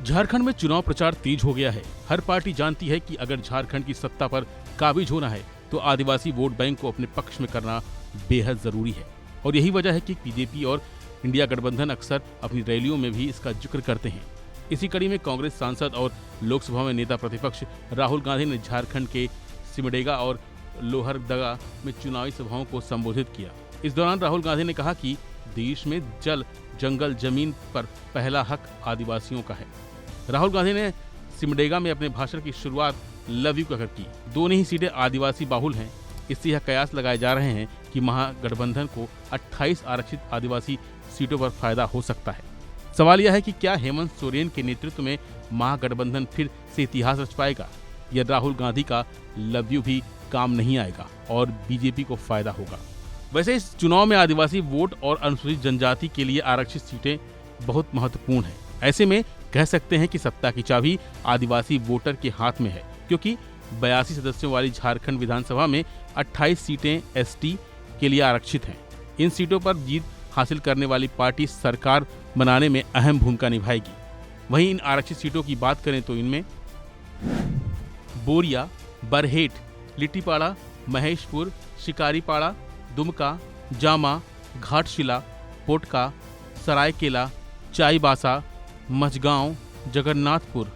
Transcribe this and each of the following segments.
झारखंड में चुनाव प्रचार तेज हो गया है। हर पार्टी जानती है कि अगर झारखंड की सत्ता पर काबिज होना है तो आदिवासी वोट बैंक को अपने पक्ष में करना बेहद जरूरी है। और यही वजह है कि बीजेपी और इंडिया गठबंधन अक्सर अपनी रैलियों में भी इसका जिक्र करते हैं। इसी कड़ी में कांग्रेस सांसद और लोकसभा में नेता प्रतिपक्ष राहुल गांधी ने झारखंड के सिमडेगा और लोहरदगा में चुनावी सभाओं को संबोधित किया। इस दौरान राहुल गांधी ने कहा कि देश में जल, जंगल, जमीन पर पहला हक आदिवासियों का है। राहुल गांधी ने सिमडेगा में अपने भाषण की शुरुआत लव यू कहकर की। दोनों ही सीटें आदिवासी बाहुल हैं। इससे यह कयास लगाए जा रहे हैं कि महागठबंधन को 28 आरक्षित आदिवासी सीटों पर फायदा हो सकता है। सवाल यह है कि क्या हेमंत सोरेन के नेतृत्व में महागठबंधन फिर से इतिहास रच पाएगा या राहुल गांधी का लव यू भी काम नहीं आएगा और बीजेपी को फायदा होगा। वैसे इस चुनाव में आदिवासी वोट और अनुसूचित जनजाति के लिए आरक्षित सीटें बहुत महत्वपूर्ण हैं। ऐसे में कह सकते हैं कि सत्ता की चाबी आदिवासी वोटर के हाथ में है, क्योंकि 82 सदस्यों वाली झारखंड विधानसभा में 28 सीटें एसटी के लिए आरक्षित हैं। इन सीटों पर जीत हासिल करने वाली पार्टी सरकार बनाने में अहम भूमिका निभाएगी। वहीं इन आरक्षित सीटों की बात करें तो इनमें बोरिया, बरहेट, लिट्टीपाड़ा, महेशपुर, शिकारीपाड़ा, दुमका, जामा, घाटशिला, पोटका, सरायकेला, चाईबासा, मझगांव, जगन्नाथपुर,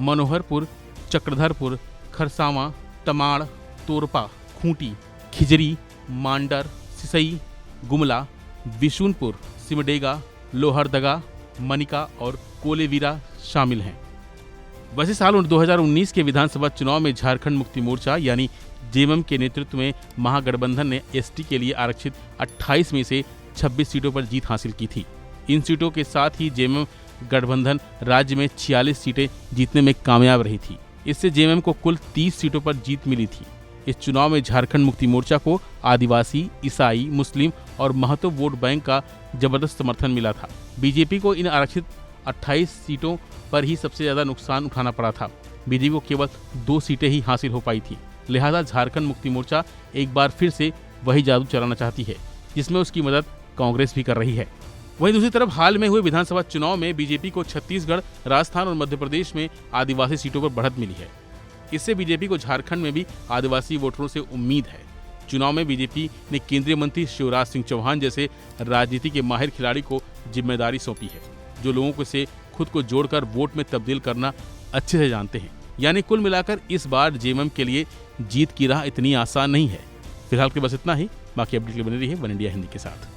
मनोहरपुर, चक्रधरपुर, खरसावां, तमाड़, तोरपा, खूंटी, खिजरी, मांडर, सिसई, गुमला, बिशुनपुर, सिमडेगा, लोहरदगा, मनिका और कोलेवीरा शामिल हैं। वैसे साल 2019 के विधानसभा चुनाव में झारखंड मुक्ति मोर्चा यानी जेएमएम के नेतृत्व में महागठबंधन ने एसटी के लिए आरक्षित 28 में से 26 सीटों पर जीत हासिल की थी। इन सीटों के साथ ही जेएमएम गठबंधन राज्य में 46 सीटें जीतने में कामयाब रही थी। इससे जेएमएम को कुल 30 सीटों पर जीत मिली थी। इस चुनाव में झारखंड मुक्ति मोर्चा को आदिवासी, ईसाई, मुस्लिम और महतो वोट बैंक का जबरदस्त समर्थन मिला था। बीजेपी को इन आरक्षित 28 सीटों पर ही सबसे ज्यादा नुकसान उठाना पड़ा था। बीजेपी को केवल 2 सीटें ही हासिल हो पाई थी। लिहाजा झारखंड मुक्ति मोर्चा एक बार फिर से वही जादू चलाना चाहती है जिसमें उसकी मदद कांग्रेस भी कर रही है। वहीं दूसरी तरफ हाल में हुए विधानसभा चुनाव में बीजेपी को छत्तीसगढ़, राजस्थान और मध्य प्रदेश में आदिवासी सीटों पर बढ़त मिली है। इससे बीजेपी को झारखंड में भी आदिवासी वोटरों से उम्मीद है। चुनाव में बीजेपी ने केंद्रीय मंत्री शिवराज सिंह चौहान जैसे राजनीति के माहिर खिलाड़ी को जिम्मेदारी सौंपी है, जो लोगों को से खुद को जोड़कर वोट में तब्दील करना अच्छे से जानते हैं। यानी कुल मिलाकर इस बार जेएमएम के लिए जीत की राह इतनी आसान नहीं है। फिलहाल के बस इतना ही। बाकी अपडेट के लिए बने रहिए वन इंडिया हिंदी के साथ।